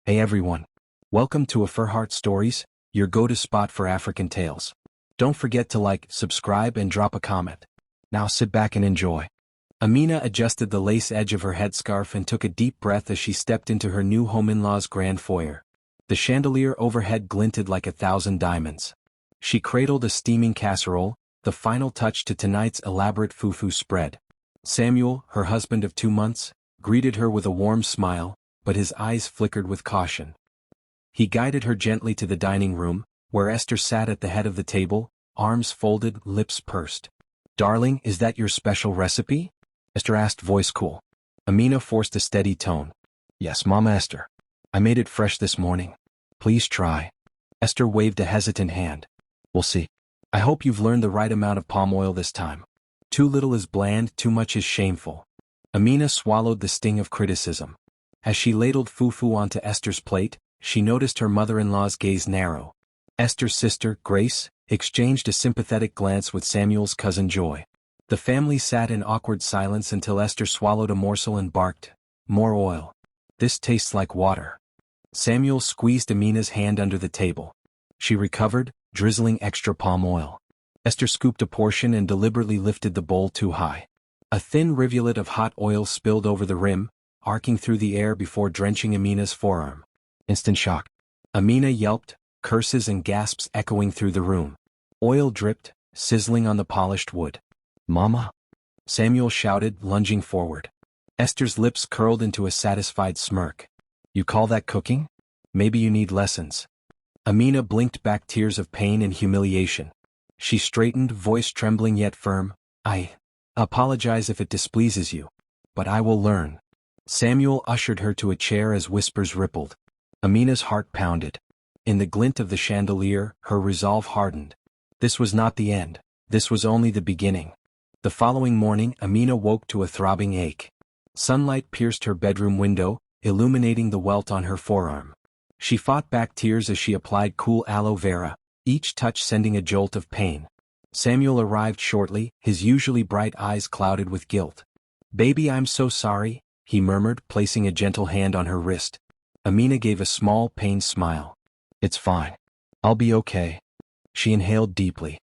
Hey everyone. Welcome to AfriHeart Stories, your go-to spot for African tales. Don't forget to like, subscribe and drop a comment. Now sit back and enjoy. Amina adjusted the lace edge of her headscarf and took a deep breath as she stepped into her new home-in-law's grand foyer. The chandelier overhead glinted like 1,000 diamonds. She cradled a steaming casserole, the final touch to tonight's elaborate fufu spread. Samuel, her husband of 2 months, greeted her with a warm smile, but his eyes flickered with caution. He guided her gently to the dining room, where Esther sat at the head of the table, arms folded, lips pursed. "Darling, is that your special recipe?" Esther asked, voice cool. Amina forced a steady tone. "Yes, Mama Esther. I made it fresh this morning. Please try." Esther waved a hesitant hand. "We'll see. I hope you've learned the right amount of palm oil this time. Too little is bland, too much is shameful." Amina swallowed the sting of criticism. As she ladled fufu onto Esther's plate, she noticed her mother-in-law's gaze narrow. Esther's sister, Grace, exchanged a sympathetic glance with Samuel's cousin Joy. The family sat in awkward silence until Esther swallowed a morsel and barked, "More oil. This tastes like water." Samuel squeezed Amina's hand under the table. She recovered, drizzling extra palm oil. Esther scooped a portion and deliberately lifted the bowl too high. A thin rivulet of hot oil spilled over the rim, arcing through the air before drenching Amina's forearm. Instant shock. Amina yelped, curses and gasps echoing through the room. Oil dripped, sizzling on the polished wood. "Mama!" Samuel shouted, lunging forward. Esther's lips curled into a satisfied smirk. "You call that cooking? Maybe you need lessons." Amina blinked back tears of pain and humiliation. She straightened, voice trembling yet firm. "I apologize if it displeases you, but I will learn." Samuel ushered her to a chair as whispers rippled. Amina's heart pounded. In the glint of the chandelier, her resolve hardened. This was not the end. This was only the beginning. The following morning, Amina woke to a throbbing ache. Sunlight pierced her bedroom window, illuminating the welt on her forearm. She fought back tears as she applied cool aloe vera, each touch sending a jolt of pain. Samuel arrived shortly, his usually bright eyes clouded with guilt. "Baby, I'm so sorry," he murmured, placing a gentle hand on her wrist. Amina gave a small, pained smile. "It's fine. I'll be okay." She inhaled deeply.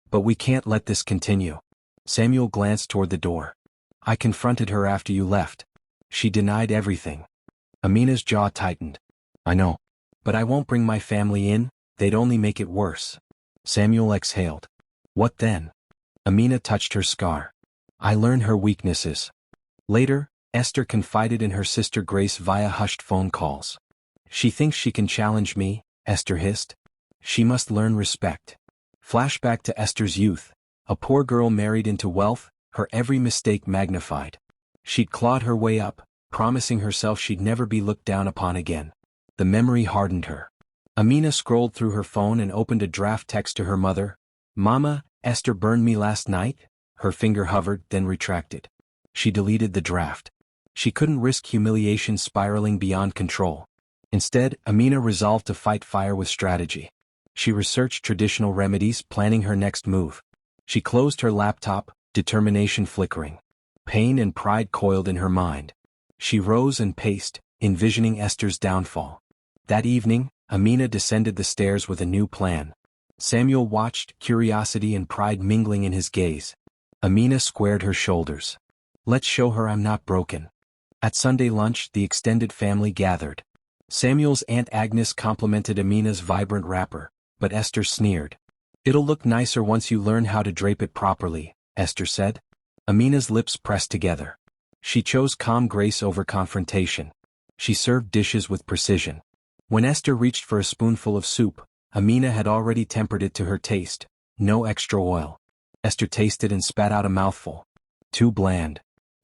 "But we can't let this continue." Samuel glanced toward the door. "I confronted her after you left. She denied everything." Amina's jaw tightened. "I know. But I won't bring my family in, they'd only make it worse." Samuel exhaled. "What then?" Amina touched her scar. "I learn her weaknesses." Later, Esther confided in her sister Grace via hushed phone calls. "She thinks she can challenge me," Esther hissed. "She must learn respect." Flashback to Esther's youth. A poor girl married into wealth, her every mistake magnified. She'd clawed her way up, promising herself she'd never be looked down upon again. The memory hardened her. Amina scrolled through her phone and opened a draft text to her mother. "Mama, Esther burned me last night." Her finger hovered, then retracted. She deleted the draft. She couldn't risk humiliation spiraling beyond control. Instead, Amina resolved to fight fire with strategy. She researched traditional remedies, planning her next move. She closed her laptop, determination flickering. Pain and pride coiled in her mind. She rose and paced, envisioning Esther's downfall. That evening, Amina descended the stairs with a new plan. Samuel watched, curiosity and pride mingling in his gaze. Amina squared her shoulders. "Let's show her I'm not broken." At Sunday lunch, the extended family gathered. Samuel's Aunt Agnes complimented Amina's vibrant wrapper, but Esther sneered. "It'll look nicer once you learn how to drape it properly," Esther said. Amina's lips pressed together. She chose calm grace over confrontation. She served dishes with precision. When Esther reached for a spoonful of soup, Amina had already tempered it to her taste. No extra oil. Esther tasted and spat out a mouthful. Too bland.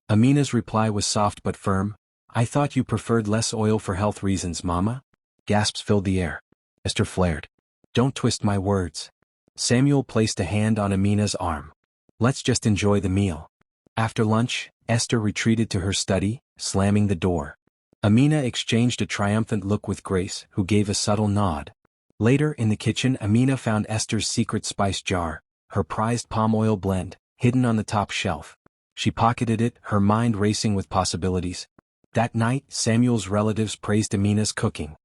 Amina's reply was soft but firm. "I thought you preferred less oil for health reasons, Mama." Gasps filled the air. Esther flared. "Don't twist my words." Samuel placed a hand on Amina's arm. "Let's just enjoy the meal." After lunch, Esther retreated to her study, slamming the door. Amina exchanged a triumphant look with Grace, who gave a subtle nod. Later, in the kitchen, Amina found Esther's secret spice jar, her prized palm oil blend, hidden on the top shelf. She pocketed it, her mind racing with possibilities. That night, Samuel's relatives praised Amina's cooking.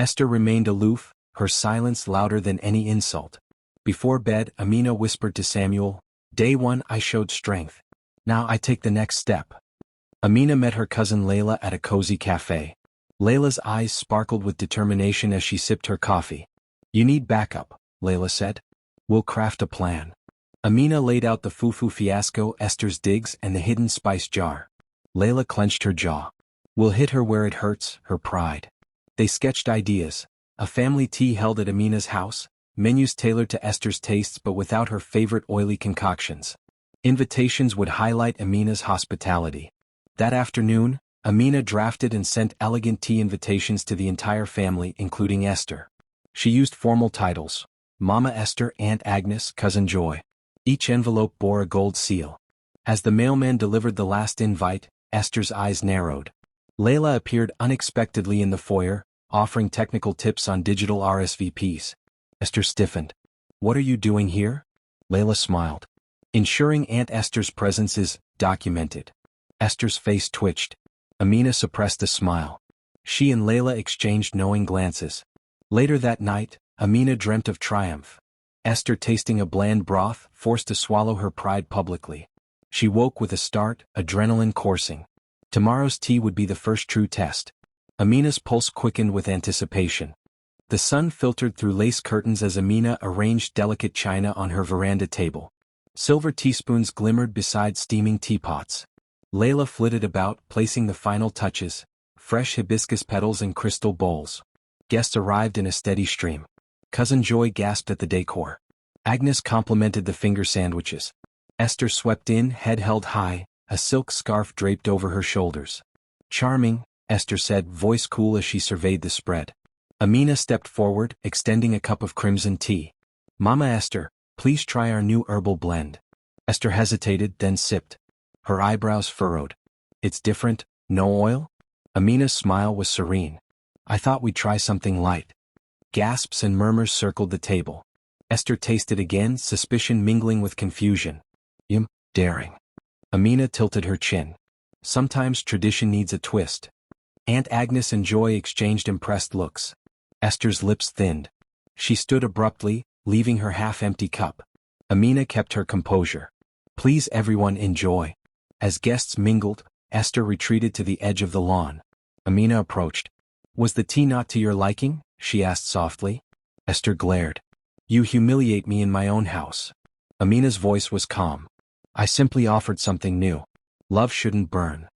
Esther remained aloof, her silence louder than any insult. Before bed, Amina whispered to Samuel, "Day 1 I showed strength. Now I take the next step." Amina met her cousin Layla at a cozy cafe. Layla's eyes sparkled with determination as she sipped her coffee. "You need backup," Layla said. "We'll craft a plan." Amina laid out the fufu fiasco, Esther's digs, and the hidden spice jar. Layla clenched her jaw. "We'll hit her where it hurts, her pride." They sketched ideas. A family tea held at Amina's house, menus tailored to Esther's tastes but without her favorite oily concoctions. Invitations would highlight Amina's hospitality. That afternoon, Amina drafted and sent elegant tea invitations to the entire family, including Esther. She used formal titles: Mama Esther, Aunt Agnes, Cousin Joy. Each envelope bore a gold seal. As the mailman delivered the last invite, Esther's eyes narrowed. Layla appeared unexpectedly in the foyer, offering technical tips on digital RSVPs. Esther stiffened. "What are you doing here?" Layla smiled. "Ensuring Aunt Esther's presence is documented." Esther's face twitched. Amina suppressed a smile. She and Layla exchanged knowing glances. Later that night, Amina dreamt of triumph. Esther tasting a bland broth, forced to swallow her pride publicly. She woke with a start, adrenaline coursing. Tomorrow's tea would be the first true test. Amina's pulse quickened with anticipation. The sun filtered through lace curtains as Amina arranged delicate china on her veranda table. Silver teaspoons glimmered beside steaming teapots. Layla flitted about, placing the final touches: fresh hibiscus petals in crystal bowls. Guests arrived in a steady stream. Cousin Joy gasped at the decor. Agnes complimented the finger sandwiches. Esther swept in, head held high, a silk scarf draped over her shoulders. "Charming," Esther said, voice cool as she surveyed the spread. Amina stepped forward, extending a cup of crimson tea. "Mama Esther, please try our new herbal blend." Esther hesitated, then sipped. Her eyebrows furrowed. "It's different, no oil?" Amina's smile was serene. "I thought we'd try something light." Gasps and murmurs circled the table. Esther tasted again, suspicion mingling with confusion. Daring." Amina tilted her chin. "Sometimes tradition needs a twist." Aunt Agnes and Joy exchanged impressed looks. Esther's lips thinned. She stood abruptly, leaving her half-empty cup. Amina kept her composure. "Please everyone enjoy." As guests mingled, Esther retreated to the edge of the lawn. Amina approached. "Was the tea not to your liking?" she asked softly. Esther glared. "You humiliate me in my own house." Amina's voice was calm. "I simply offered something new. Love shouldn't burn."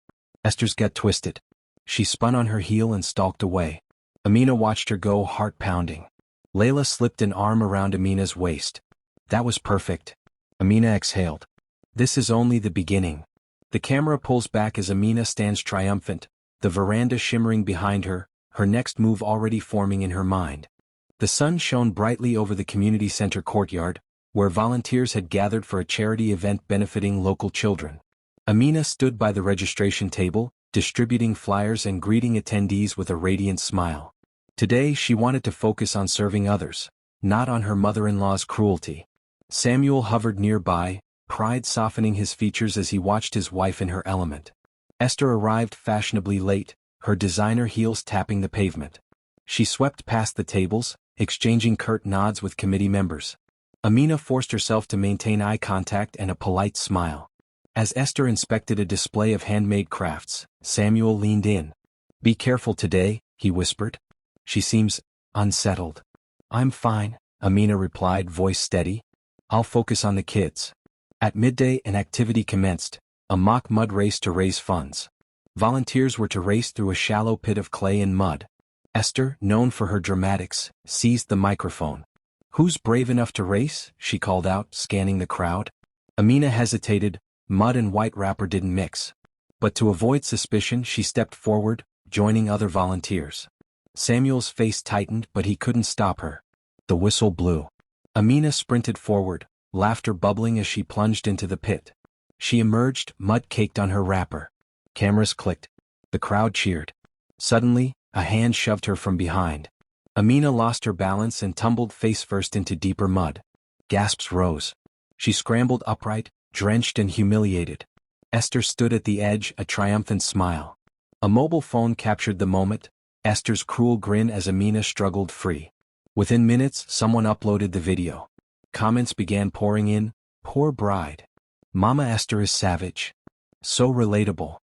Esther's gut twisted. She spun on her heel and stalked away. Amina watched her go, heart pounding. Layla slipped an arm around Amina's waist. "That was perfect." Amina exhaled. "This is only the beginning." The camera pulls back as Amina stands triumphant, the veranda shimmering behind her, her next move already forming in her mind. The sun shone brightly over the community center courtyard, where volunteers had gathered for a charity event benefiting local children. Amina stood by the registration table, distributing flyers and greeting attendees with a radiant smile. Today she wanted to focus on serving others, not on her mother-in-law's cruelty. Samuel hovered nearby, pride softening his features as he watched his wife in her element. Esther arrived fashionably late, her designer heels tapping the pavement. She swept past the tables, exchanging curt nods with committee members. Amina forced herself to maintain eye contact and a polite smile. As Esther inspected a display of handmade crafts, Samuel leaned in. "Be careful today," he whispered. "She seems unsettled." "I'm fine," Amina replied, voice steady. "I'll focus on the kids." At midday an activity commenced, a mock mud race to raise funds. Volunteers were to race through a shallow pit of clay and mud. Esther, known for her dramatics, seized the microphone. "Who's brave enough to race?" she called out, scanning the crowd. Amina hesitated, mud and white wrapper didn't mix. But to avoid suspicion she stepped forward, joining other volunteers. Samuel's face tightened but he couldn't stop her. The whistle blew. Amina sprinted forward, laughter bubbling as she plunged into the pit. She emerged, mud caked on her wrapper. Cameras clicked. The crowd cheered. Suddenly, a hand shoved her from behind. Amina lost her balance and tumbled face first into deeper mud. Gasps rose. She scrambled upright, drenched and humiliated. Esther stood at the edge, a triumphant smile. A mobile phone captured the moment, Esther's cruel grin as Amina struggled free. Within minutes, someone uploaded the video. Comments began pouring in, "Poor bride. Mama Esther is savage. So relatable."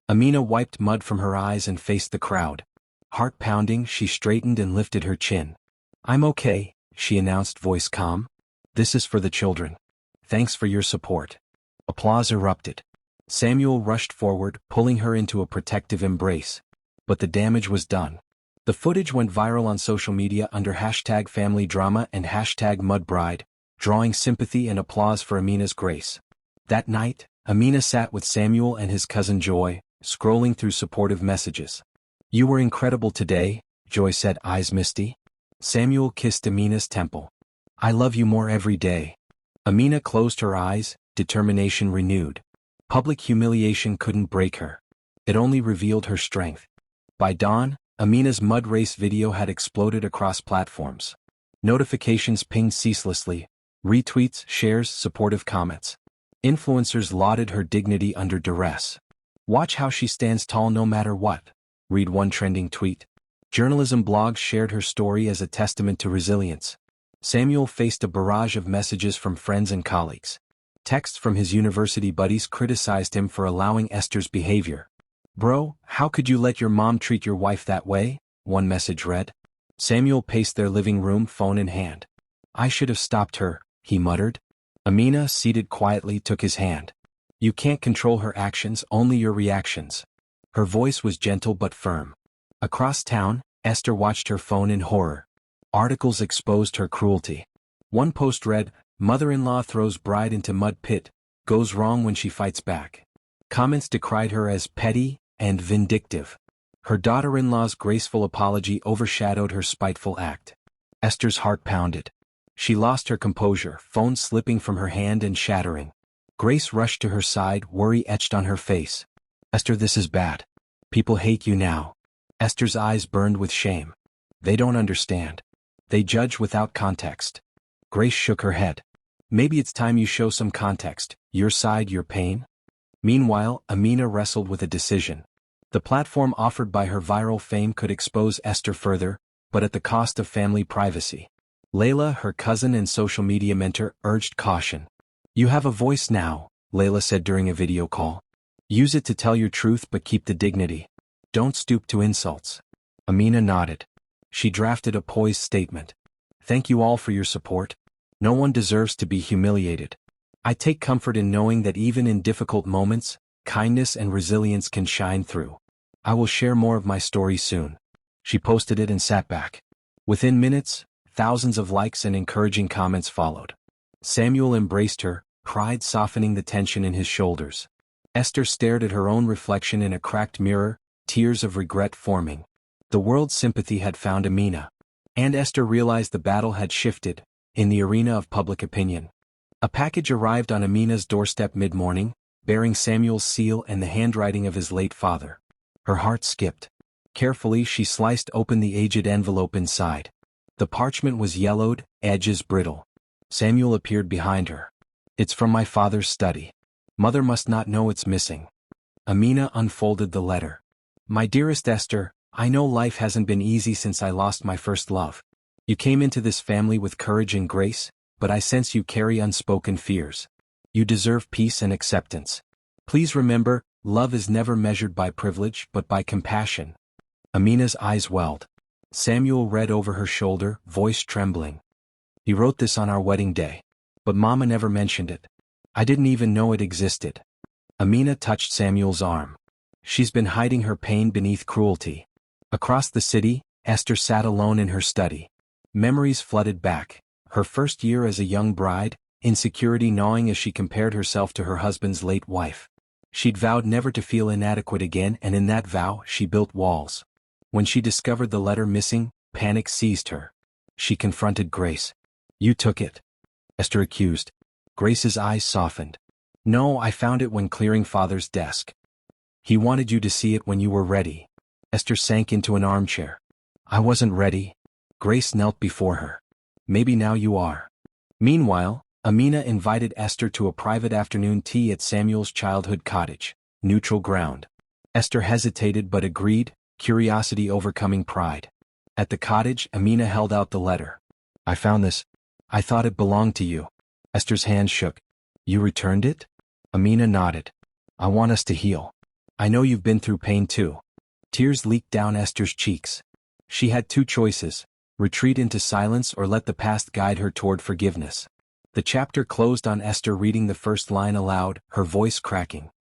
Amina wiped mud from her eyes and faced the crowd. Heart pounding, she straightened and lifted her chin. "I'm okay," she announced, voice calm. "This is for the children. Thanks for your support." Applause erupted. Samuel rushed forward, pulling her into a protective embrace. But the damage was done. The footage went viral on social media under #FamilyDrama and #MudBride, drawing sympathy and applause for Amina's grace. That night, Amina sat with Samuel and his cousin Joy, scrolling through supportive messages. "You were incredible today," Joy said, eyes misty. Samuel kissed Amina's temple. "I love you more every day." Amina closed her eyes, determination renewed. Public humiliation couldn't break her. It only revealed her strength. By dawn, Amina's mud race video had exploded across platforms. Notifications pinged ceaselessly, retweets, shares, supportive comments. Influencers lauded her dignity under duress. "Watch how she stands tall no matter what," read one trending tweet. Journalism blogs shared her story as a testament to resilience. Samuel faced a barrage of messages from friends and colleagues. Texts from his university buddies criticized him for allowing Esther's behavior. "Bro, how could you let your mom treat your wife that way?" one message read. Samuel paced their living room, phone in hand. "I should have stopped her," he muttered. Amina, seated quietly, took his hand. "You can't control her actions, only your reactions." Her voice was gentle but firm. Across town, Esther watched her phone in horror. Articles exposed her cruelty. One post read, "Mother-in-law throws bride into mud pit, goes wrong when she fights back." Comments decried her as petty and vindictive. Her daughter-in-law's graceful apology overshadowed her spiteful act. Esther's heart pounded. She lost her composure, phone slipping from her hand and shattering. Grace rushed to her side, worry etched on her face. "Esther, this is bad. People hate you now." Esther's eyes burned with shame. "They don't understand. They judge without context." Grace shook her head. "Maybe it's time you show some context, your side, your pain." Meanwhile, Amina wrestled with a decision. The platform offered by her viral fame could expose Esther further, but at the cost of family privacy. Layla, her cousin and social media mentor, urged caution. "You have a voice now," Layla said during a video call. "Use it to tell your truth but keep the dignity. Don't stoop to insults." Amina nodded. She drafted a poised statement. "Thank you all for your support. No one deserves to be humiliated. I take comfort in knowing that even in difficult moments, kindness and resilience can shine through. I will share more of my story soon." She posted it and sat back. Within minutes, thousands of likes and encouraging comments followed. Samuel embraced her, pride softening the tension in his shoulders. Esther stared at her own reflection in a cracked mirror, tears of regret forming. The world's sympathy had found Amina. And Esther realized the battle had shifted, in the arena of public opinion. A package arrived on Amina's doorstep mid-morning, bearing Samuel's seal and the handwriting of his late father. Her heart skipped. Carefully, she sliced open the aged envelope inside. The parchment was yellowed, edges brittle. Samuel appeared behind her. "It's from my father's study. Mother must not know it's missing." Amina unfolded the letter. "My dearest Esther, I know life hasn't been easy since I lost my first love. You came into this family with courage and grace, but I sense you carry unspoken fears. You deserve peace and acceptance. Please remember, love is never measured by privilege but by compassion." Amina's eyes welled. Samuel read over her shoulder, voice trembling. "He wrote this on our wedding day. But Mama never mentioned it. I didn't even know it existed." Amina touched Samuel's arm. "She's been hiding her pain beneath cruelty." Across the city, Esther sat alone in her study. Memories flooded back. Her first year as a young bride, insecurity gnawing as she compared herself to her husband's late wife. She'd vowed never to feel inadequate again, and in that vow, she built walls. When she discovered the letter missing, panic seized her. She confronted Grace. "You took it," Esther accused. Grace's eyes softened. "No, I found it when clearing Father's desk. He wanted you to see it when you were ready." Esther sank into an armchair. "I wasn't ready." Grace knelt before her. "Maybe now you are." Meanwhile, Amina invited Esther to a private afternoon tea at Samuel's childhood cottage, neutral ground. Esther hesitated but agreed, curiosity overcoming pride. At the cottage, Amina held out the letter. I found this. I thought it belonged to you. Esther's hand shook. You returned it? Amina nodded. I want us to heal. I know you've been through pain too. Tears leaked down Esther's cheeks. She had two choices: retreat into silence or let the past guide her toward forgiveness. The chapter closed on Esther reading the first line aloud, her voice cracking.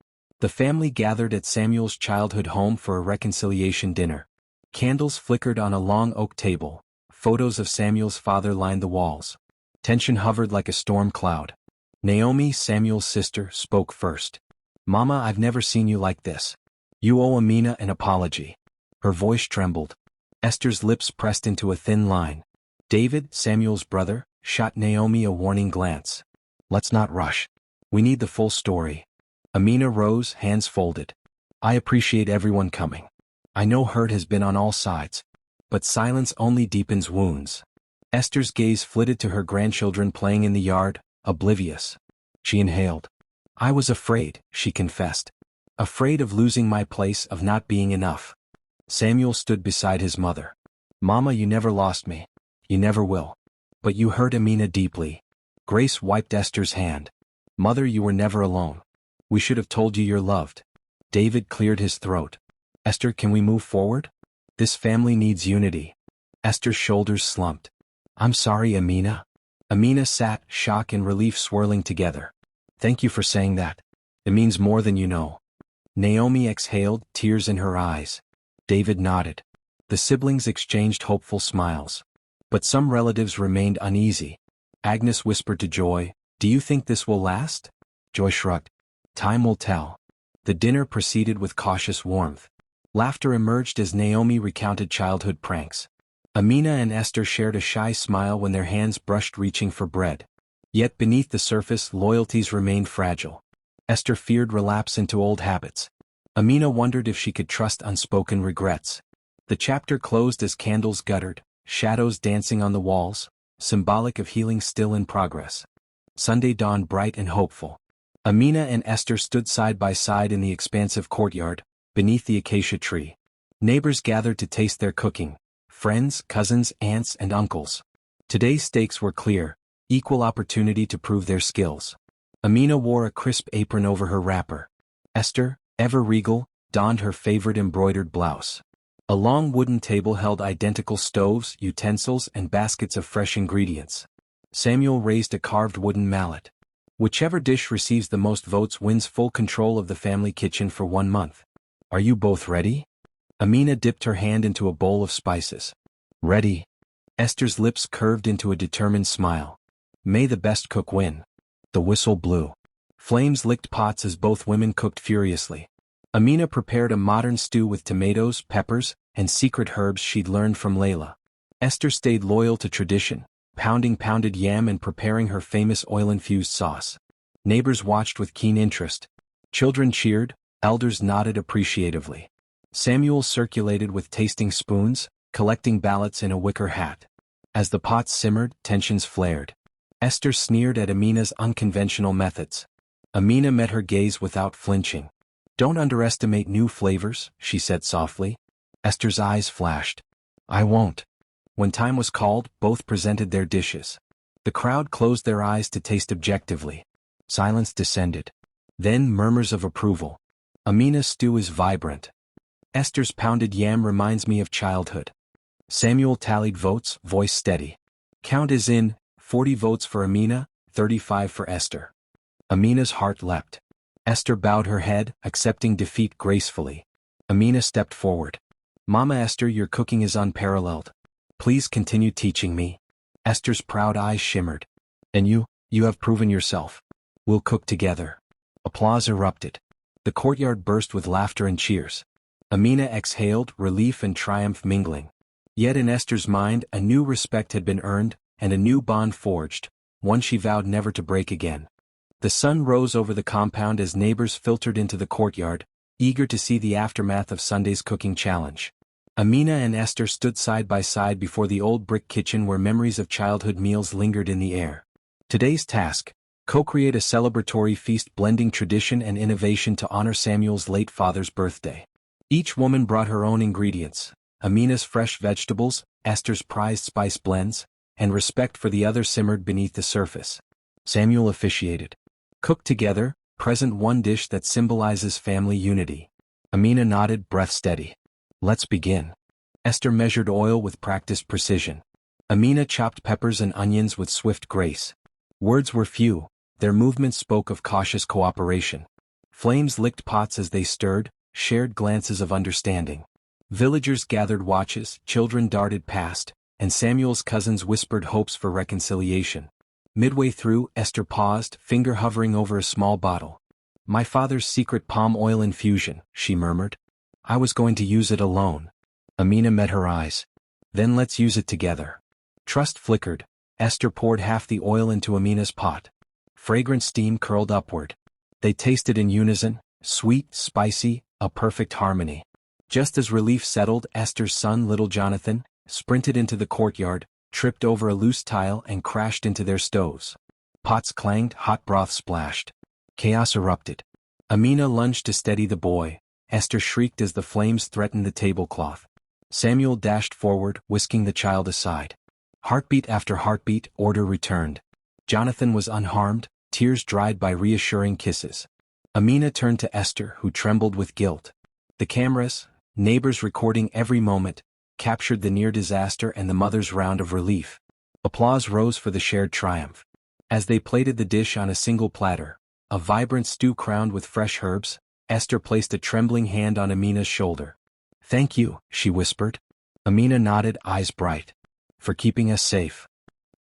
The family gathered at Samuel's childhood home for a reconciliation dinner. Candles flickered on a long oak table. Photos of Samuel's father lined the walls. Tension hovered like a storm cloud. Naomi, Samuel's sister, spoke first. Mama, I've never seen you like this. You owe Amina an apology. Her voice trembled. Esther's lips pressed into a thin line. David, Samuel's brother, shot Naomi a warning glance. Let's not rush. We need the full story. Amina rose, hands folded. I appreciate everyone coming. I know hurt has been on all sides. But silence only deepens wounds. Esther's gaze flitted to her grandchildren playing in the yard, oblivious. She inhaled. I was afraid, she confessed. Afraid of losing my place, of not being enough. Samuel stood beside his mother. Mama, you never lost me. You never will. But you hurt Amina deeply. Grace wiped Esther's hand. Mother, you were never alone. We should have told you you're loved. David cleared his throat. Esther, can we move forward? This family needs unity. Esther's shoulders slumped. I'm sorry, Amina. Amina sat, shock and relief swirling together. Thank you for saying that. It means more than you know. Naomi exhaled, tears in her eyes. David nodded. The siblings exchanged hopeful smiles. But some relatives remained uneasy. Agnes whispered to Joy, Do you think this will last? Joy shrugged. Time will tell. The dinner proceeded with cautious warmth. Laughter emerged as Naomi recounted childhood pranks. Amina and Esther shared a shy smile when their hands brushed reaching for bread. Yet beneath the surface, loyalties remained fragile. Esther feared relapse into old habits. Amina wondered if she could trust unspoken regrets. The chapter closed as candles guttered, shadows dancing on the walls, symbolic of healing still in progress. Sunday dawned bright and hopeful. Amina and Esther stood side by side in the expansive courtyard, beneath the acacia tree. Neighbors gathered to taste their cooking. Friends, cousins, aunts, and uncles. Today's stakes were clear: equal opportunity to prove their skills. Amina wore a crisp apron over her wrapper. Esther, ever regal, donned her favorite embroidered blouse. A long wooden table held identical stoves, utensils, and baskets of fresh ingredients. Samuel raised a carved wooden mallet. Whichever dish receives the most votes wins full control of the family kitchen for 1 month. Are you both ready? Amina dipped her hand into a bowl of spices. Ready. Esther's lips curved into a determined smile. May the best cook win. The whistle blew. Flames licked pots as both women cooked furiously. Amina prepared a modern stew with tomatoes, peppers, and secret herbs she'd learned from Layla. Esther stayed loyal to tradition, pounding pounded yam and preparing her famous oil-infused sauce. Neighbors watched with keen interest. Children cheered, elders nodded appreciatively. Samuel circulated with tasting spoons, collecting ballots in a wicker hat. As the pots simmered, tensions flared. Esther sneered at Amina's unconventional methods. Amina met her gaze without flinching. Don't underestimate new flavors, she said softly. Esther's eyes flashed. I won't. When time was called, both presented their dishes. The crowd closed their eyes to taste objectively. Silence descended. Then murmurs of approval. Amina's stew is vibrant. Esther's pounded yam reminds me of childhood. Samuel tallied votes, voice steady. Count is in, 40 votes for Amina, 35 for Esther. Amina's heart leapt. Esther bowed her head, accepting defeat gracefully. Amina stepped forward. Mama Esther, your cooking is unparalleled. Please continue teaching me. Esther's proud eyes shimmered. And you have proven yourself. We'll cook together. Applause erupted. The courtyard burst with laughter and cheers. Amina exhaled, relief and triumph mingling. Yet in Esther's mind, a new respect had been earned, and a new bond forged, one she vowed never to break again. The sun rose over the compound as neighbors filtered into the courtyard, eager to see the aftermath of Sunday's cooking challenge. Amina and Esther stood side by side before the old brick kitchen where memories of childhood meals lingered in the air. Today's task: co-create a celebratory feast blending tradition and innovation to honor Samuel's late father's birthday. Each woman brought her own ingredients: Amina's fresh vegetables, Esther's prized spice blends, and respect for the other simmered beneath the surface. Samuel officiated. Cooked together, present one dish that symbolizes family unity. Amina nodded, breath steady. Let's begin. Esther measured oil with practiced precision. Amina chopped peppers and onions with swift grace. Words were few, their movements spoke of cautious cooperation. Flames licked pots as they stirred, shared glances of understanding. Villagers gathered watches, children darted past, and Samuel's cousins whispered hopes for reconciliation. Midway through, Esther paused, finger hovering over a small bottle. My father's secret palm oil infusion, she murmured. I was going to use it alone. Amina met her eyes. Then let's use it together. Trust flickered. Esther poured half the oil into Amina's pot. Fragrant steam curled upward. They tasted in unison, sweet, spicy, a perfect harmony. Just as relief settled, Esther's son, little Jonathan, sprinted into the courtyard, tripped over a loose tile and crashed into their stoves. Pots clanged, hot broth splashed. Chaos erupted. Amina lunged to steady the boy. Esther shrieked as the flames threatened the tablecloth. Samuel dashed forward, whisking the child aside. Heartbeat after heartbeat, order returned. Jonathan was unharmed, tears dried by reassuring kisses. Amina turned to Esther, who trembled with guilt. The cameras, neighbors recording every moment, captured the near disaster and the mother's round of relief. Applause rose for the shared triumph. As they plated the dish on a single platter, a vibrant stew crowned with fresh herbs, Esther placed a trembling hand on Amina's shoulder. Thank you, she whispered. Amina nodded, eyes bright. For keeping us safe.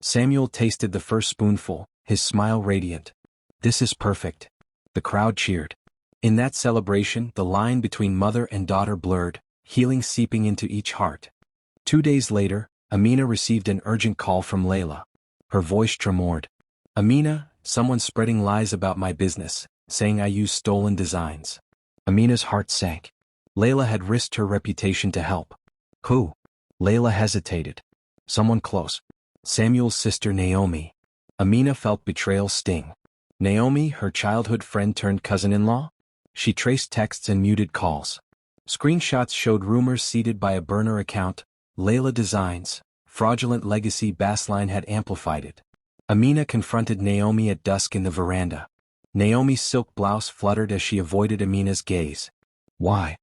Samuel tasted the first spoonful, his smile radiant. This is perfect. The crowd cheered. In that celebration, the line between mother and daughter blurred, healing seeping into each heart. 2 days later, Amina received an urgent call from Layla. Her voice tremored. Amina, someone's spreading lies about my business, saying I use stolen designs. Amina's heart sank. Layla had risked her reputation to help. Who? Layla hesitated. Someone close. Samuel's sister Naomi. Amina felt betrayal sting. Naomi, her childhood friend turned cousin-in-law? She traced texts and muted calls. Screenshots showed rumors seeded by a burner account. Layla Designs, fraudulent legacy Baseline had amplified it. Amina confronted Naomi at dusk in the veranda. Naomi's silk blouse fluttered as she avoided Amina's gaze. Why?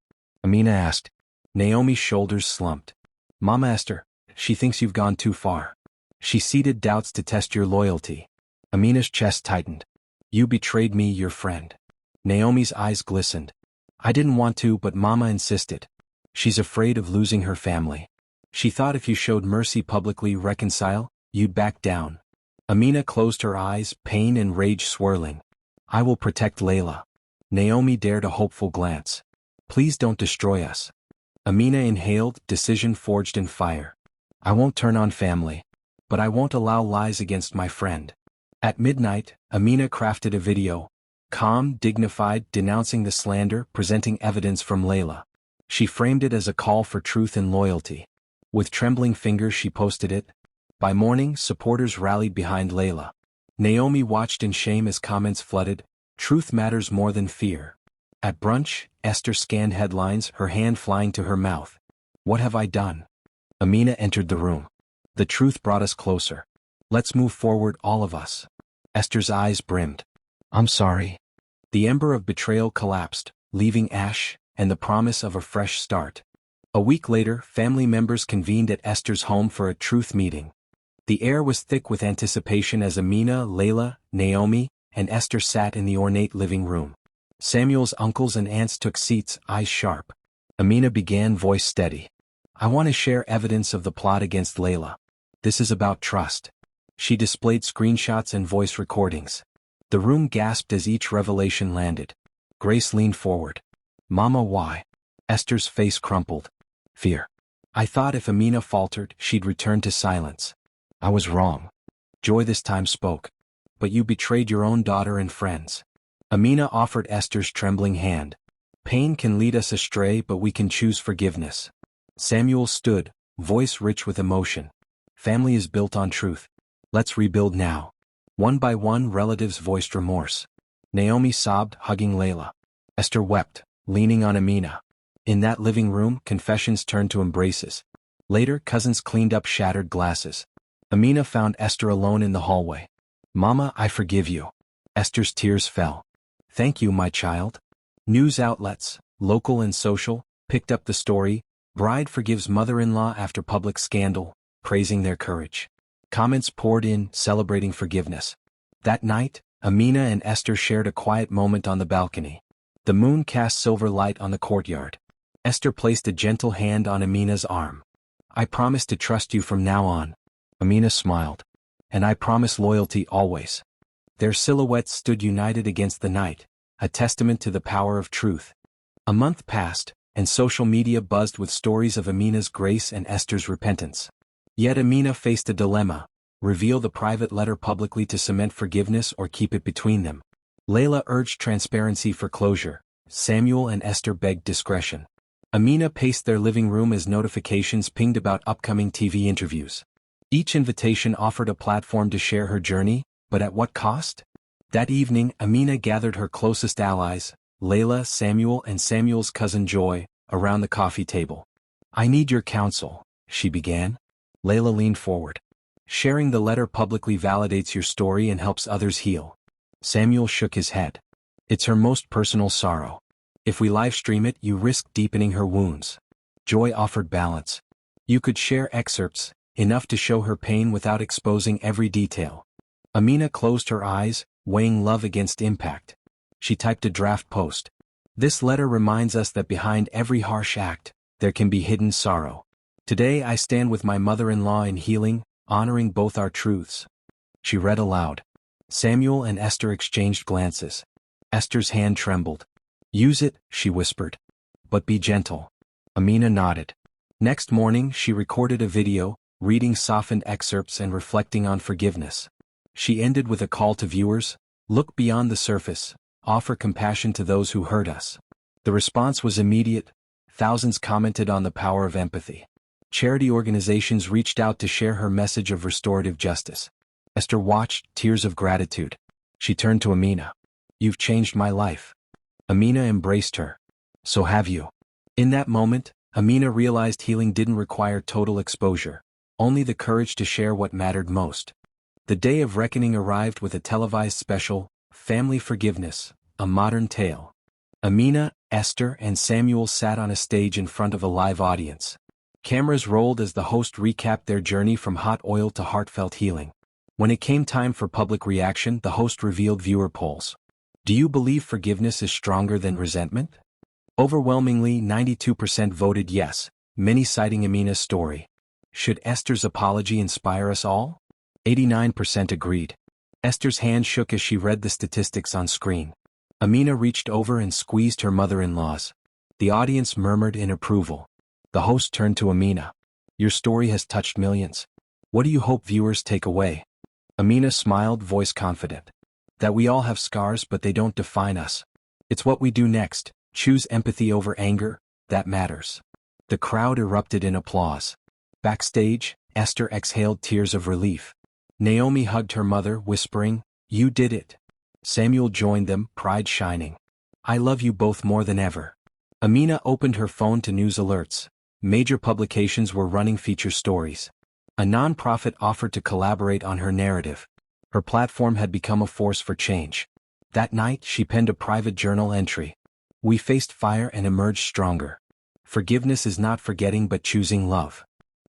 Amina asked. Naomi's shoulders slumped. Mama Esther, she thinks you've gone too far. She seeded doubts to test your loyalty. Amina's chest tightened. You betrayed me, your friend. Naomi's eyes glistened. I didn't want to, but Mama insisted. She's afraid of losing her family. She thought if you showed mercy publicly, reconcile, you'd back down. Amina closed her eyes, pain and rage swirling. I will protect Layla. Naomi dared a hopeful glance. Please don't destroy us. Amina inhaled, decision forged in fire. I won't turn on family. But I won't allow lies against my friend. At midnight, Amina crafted a video. Calm, dignified, denouncing the slander, presenting evidence from Layla. She framed it as a call for truth and loyalty. With trembling fingers she posted it. By morning, supporters rallied behind Layla. Naomi watched in shame as comments flooded. Truth matters more than fear. At brunch, Esther scanned headlines, her hand flying to her mouth. What have I done? Amina entered the room. The truth brought us closer. Let's move forward, all of us. Esther's eyes brimmed. I'm sorry. The ember of betrayal collapsed, leaving ash and the promise of a fresh start. A week later, family members convened at Esther's home for a truth meeting. The air was thick with anticipation as Amina, Layla, Naomi, and Esther sat in the ornate living room. Samuel's uncles and aunts took seats, eyes sharp. Amina began, voice steady. I want to share evidence of the plot against Layla. This is about trust. She displayed screenshots and voice recordings. The room gasped as each revelation landed. Grace leaned forward. Mama, why? Esther's face crumpled. Fear. I thought if Amina faltered, she'd return to silence. I was wrong. Joy this time spoke. But you betrayed your own daughter and friends. Amina offered Esther's trembling hand. Pain can lead us astray, but we can choose forgiveness. Samuel stood, voice rich with emotion. Family is built on truth. Let's rebuild now. One by one, relatives voiced remorse. Naomi sobbed, hugging Layla. Esther wept, leaning on Amina. In that living room, confessions turned to embraces. Later, cousins cleaned up shattered glasses. Amina found Esther alone in the hallway. "Mama, I forgive you." Esther's tears fell. "Thank you, my child." News outlets, local and social, picked up the story. Bride forgives mother-in-law after public scandal, praising their courage. Comments poured in, celebrating forgiveness. That night, Amina and Esther shared a quiet moment on the balcony. The moon cast silver light on the courtyard. Esther placed a gentle hand on Amina's arm. "I promise to trust you from now on." Amina smiled. "And I promise loyalty always." Their silhouettes stood united against the night, a testament to the power of truth. A month passed, and social media buzzed with stories of Amina's grace and Esther's repentance. Yet Amina faced a dilemma: reveal the private letter publicly to cement forgiveness or keep it between them. Layla urged transparency for closure. Samuel and Esther begged discretion. Amina paced their living room as notifications pinged about upcoming TV interviews. Each invitation offered a platform to share her journey, but at what cost? That evening, Amina gathered her closest allies, Layla, Samuel, and Samuel's cousin Joy, around the coffee table. "I need your counsel," she began. Layla leaned forward. "Sharing the letter publicly validates your story and helps others heal." Samuel shook his head. "It's her most personal sorrow. If we live stream it, you risk deepening her wounds." Joy offered balance. "You could share excerpts, enough to show her pain without exposing every detail." Amina closed her eyes, weighing love against impact. She typed a draft post. "This letter reminds us that behind every harsh act, there can be hidden sorrow. Today I stand with my mother-in-law in healing, honoring both our truths." She read aloud. Samuel and Esther exchanged glances. Esther's hand trembled. "Use it," she whispered. "But be gentle." Amina nodded. Next morning, she recorded a video, reading softened excerpts and reflecting on forgiveness. She ended with a call to viewers: look beyond the surface, offer compassion to those who hurt us. The response was immediate. Thousands commented on the power of empathy. Charity organizations reached out to share her message of restorative justice. Esther watched, tears of gratitude. She turned to Amina. "You've changed my life." Amina embraced her. "So have you." In that moment, Amina realized healing didn't require total exposure, only the courage to share what mattered most. The day of reckoning arrived with a televised special, Family Forgiveness, a Modern Tale. Amina, Esther, and Samuel sat on a stage in front of a live audience. Cameras rolled as the host recapped their journey from hot oil to heartfelt healing. When it came time for public reaction, the host revealed viewer polls. Do you believe forgiveness is stronger than resentment? Overwhelmingly, 92% voted yes, many citing Amina's story. Should Esther's apology inspire us all? 89% agreed. Esther's hand shook as she read the statistics on screen. Amina reached over and squeezed her mother-in-law's. The audience murmured in approval. The host turned to Amina. Your story has touched millions. What do you hope viewers take away? Amina smiled, voice confident. That we all have scars, but they don't define us. It's what we do next. Choose empathy over anger, that matters. The crowd erupted in applause. Backstage, Esther exhaled tears of relief. Naomi hugged her mother, whispering, "You did it." Samuel joined them, pride shining. "I love you both more than ever." Amina opened her phone to news alerts. Major publications were running feature stories. A non-profit offered to collaborate on her narrative. Her platform had become a force for change. That night, she penned a private journal entry. We faced fire and emerged stronger. Forgiveness is not forgetting but choosing love.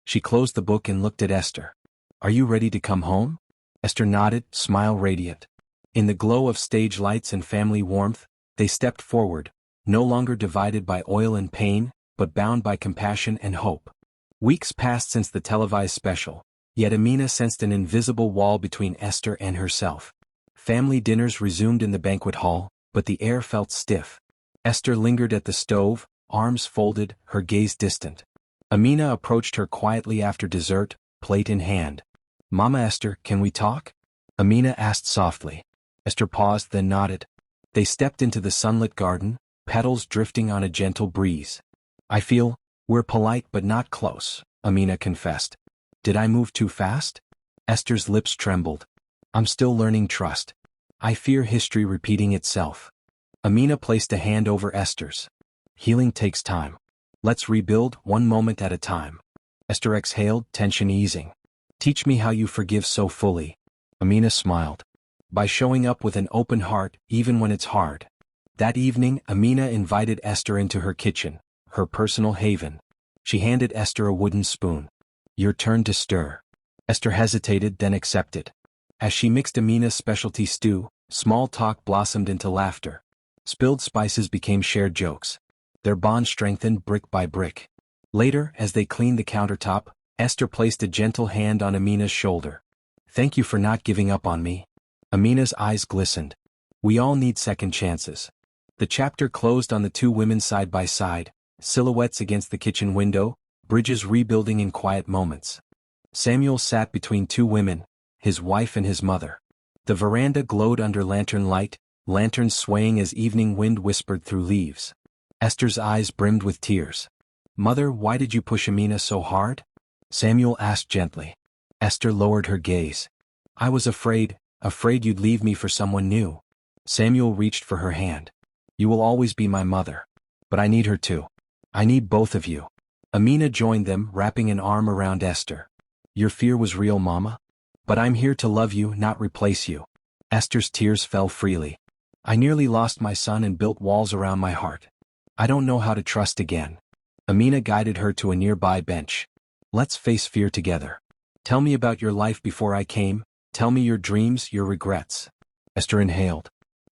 She closed the book and looked at Esther. Are you ready to come home? Esther nodded, smile radiant. In the glow of stage lights and family warmth, they stepped forward, no longer divided by oil and pain, but bound by compassion and hope. Weeks passed since the televised special, yet Amina sensed an invisible wall between Esther and herself. Family dinners resumed in the banquet hall, but the air felt stiff. Esther lingered at the stove, arms folded, her gaze distant. Amina approached her quietly after dessert, plate in hand. Mama Esther, can we talk? Amina asked softly. Esther paused, then nodded. They stepped into the sunlit garden, petals drifting on a gentle breeze. I feel, we're polite but not close, Amina confessed. Did I move too fast? Esther's lips trembled. I'm still learning trust. I fear history repeating itself. Amina placed a hand over Esther's. Healing takes time. Let's rebuild one moment at a time. Esther exhaled, tension easing. Teach me how you forgive so fully. Amina smiled. By showing up with an open heart, even when it's hard. That evening, Amina invited Esther into her kitchen, her personal haven. She handed Esther a wooden spoon. Your turn to stir. Esther hesitated, then accepted. As she mixed Amina's specialty stew, small talk blossomed into laughter. Spilled spices became shared jokes. Their bond strengthened brick by brick. Later, as they cleaned the countertop, Esther placed a gentle hand on Amina's shoulder. Thank you for not giving up on me. Amina's eyes glistened. We all need second chances. The chapter closed on the two women side by side, silhouettes against the kitchen window, bridges rebuilding in quiet moments. Samuel sat between two women, his wife and his mother. The veranda glowed under lantern light, lanterns swaying as evening wind whispered through leaves. Esther's eyes brimmed with tears. Mother, why did you push Amina so hard? Samuel asked gently. Esther lowered her gaze. I was afraid you'd leave me for someone new. Samuel reached for her hand. You will always be my mother. But I need her too. I need both of you. Amina joined them, wrapping an arm around Esther. Your fear was real, Mama? But I'm here to love you, not replace you. Esther's tears fell freely. I nearly lost my son and built walls around my heart. I don't know how to trust again. Amina guided her to a nearby bench. Let's face fear together. Tell me about your life before I came. Tell me your dreams, your regrets. Esther inhaled.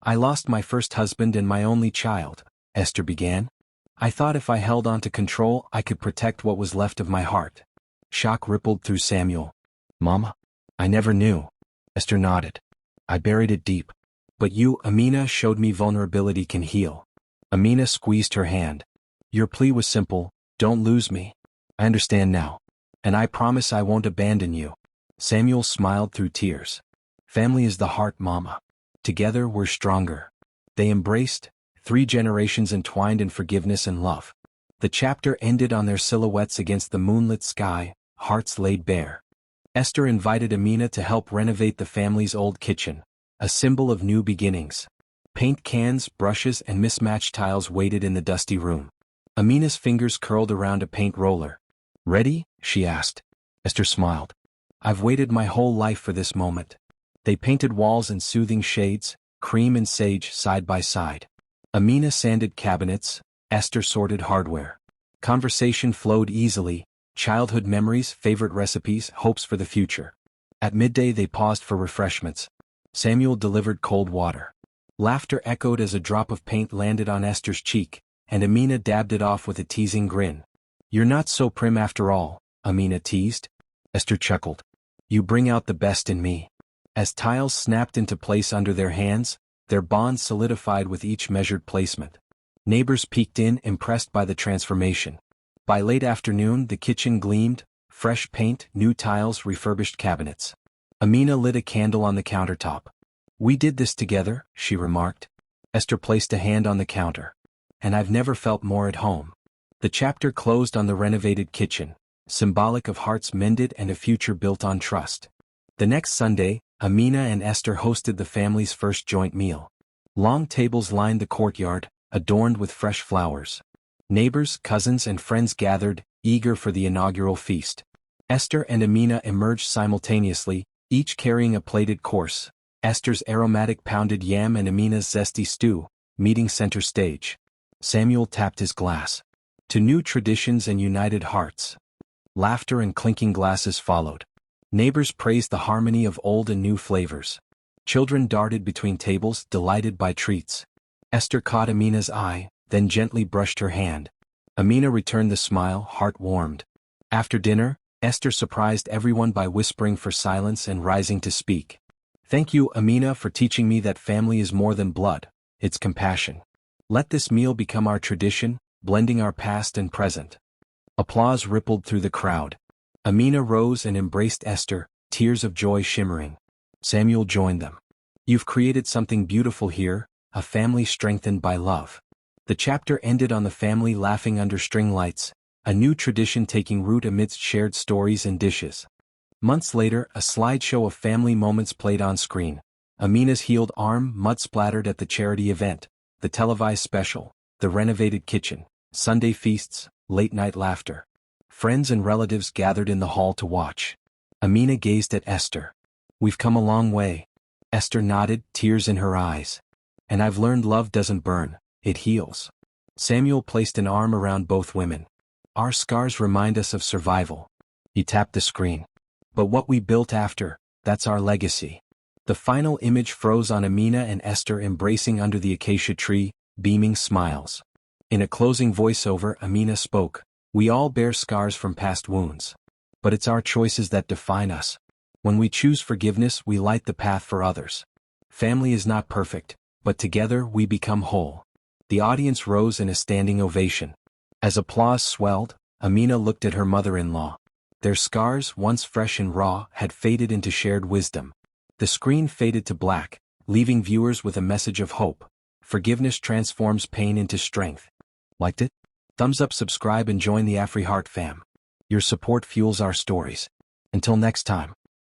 I lost my first husband and my only child, Esther began. I thought if I held on to control, I could protect what was left of my heart. Shock rippled through Samuel. Mama? I never knew. Esther nodded. I buried it deep. But you, Amina, showed me vulnerability can heal. Amina squeezed her hand. Your plea was simple, don't lose me. I understand now. And I promise I won't abandon you. Samuel smiled through tears. Family is the heart, Mama. Together we're stronger. They embraced, 3 generations entwined in forgiveness and love. The chapter ended on their silhouettes against the moonlit sky, hearts laid bare. Esther invited Amina to help renovate the family's old kitchen, a symbol of new beginnings. Paint cans, brushes, and mismatched tiles waited in the dusty room. Amina's fingers curled around a paint roller. Ready? She asked. Esther smiled. I've waited my whole life for this moment. They painted walls in soothing shades, cream and sage side by side. Amina sanded cabinets, Esther sorted hardware. Conversation flowed easily, childhood memories, favorite recipes, hopes for the future. At midday they paused for refreshments. Samuel delivered cold water. Laughter echoed as a drop of paint landed on Esther's cheek, and Amina dabbed it off with a teasing grin. You're not so prim after all, Amina teased. Esther chuckled. You bring out the best in me. As tiles snapped into place under their hands, their bond solidified with each measured placement. Neighbors peeked in, impressed by the transformation. By late afternoon, the kitchen gleamed, fresh paint, new tiles, refurbished cabinets. Amina lit a candle on the countertop. We did this together, she remarked. Esther placed a hand on the counter. And I've never felt more at home. The chapter closed on the renovated kitchen, symbolic of hearts mended and a future built on trust. The next Sunday, Amina and Esther hosted the family's first joint meal. Long tables lined the courtyard, adorned with fresh flowers. Neighbors, cousins, and friends gathered, eager for the inaugural feast. Esther and Amina emerged simultaneously, each carrying a plated course, Esther's aromatic pounded yam and Amina's zesty stew, meeting center stage. Samuel tapped his glass. To new traditions and united hearts. Laughter and clinking glasses followed. Neighbors praised the harmony of old and new flavors. Children darted between tables, delighted by treats. Esther caught Amina's eye, then gently brushed her hand. Amina returned the smile, heart warmed. After dinner, Esther surprised everyone by whispering for silence and rising to speak. Thank you, Amina, for teaching me that family is more than blood, it's compassion. Let this meal become our tradition, blending our past and present. Applause rippled through the crowd. Amina rose and embraced Esther, tears of joy shimmering. Samuel joined them. You've created something beautiful here, a family strengthened by love. The chapter ended on the family laughing under string lights, a new tradition taking root amidst shared stories and dishes. Months later, a slideshow of family moments played on screen. Amina's healed arm mud-splattered at the charity event, the televised special, the renovated kitchen, Sunday feasts, late-night laughter. Friends and relatives gathered in the hall to watch. Amina gazed at Esther. "We've come a long way." Esther nodded, tears in her eyes. "And I've learned love doesn't burn, it heals." Samuel placed an arm around both women. "Our scars remind us of survival." He tapped the screen. "But what we built after, that's our legacy." The final image froze on Amina and Esther embracing under the acacia tree, beaming smiles. In a closing voiceover, Amina spoke, "We all bear scars from past wounds. But it's our choices that define us. When we choose forgiveness, we light the path for others. Family is not perfect, but together we become whole." The audience rose in a standing ovation. As applause swelled, Amina looked at her mother-in-law. Their scars, once fresh and raw, had faded into shared wisdom. The screen faded to black, leaving viewers with a message of hope. Forgiveness transforms pain into strength. Liked it? Thumbs up, subscribe and join the AfriHeart fam. Your support fuels our stories. Until next time.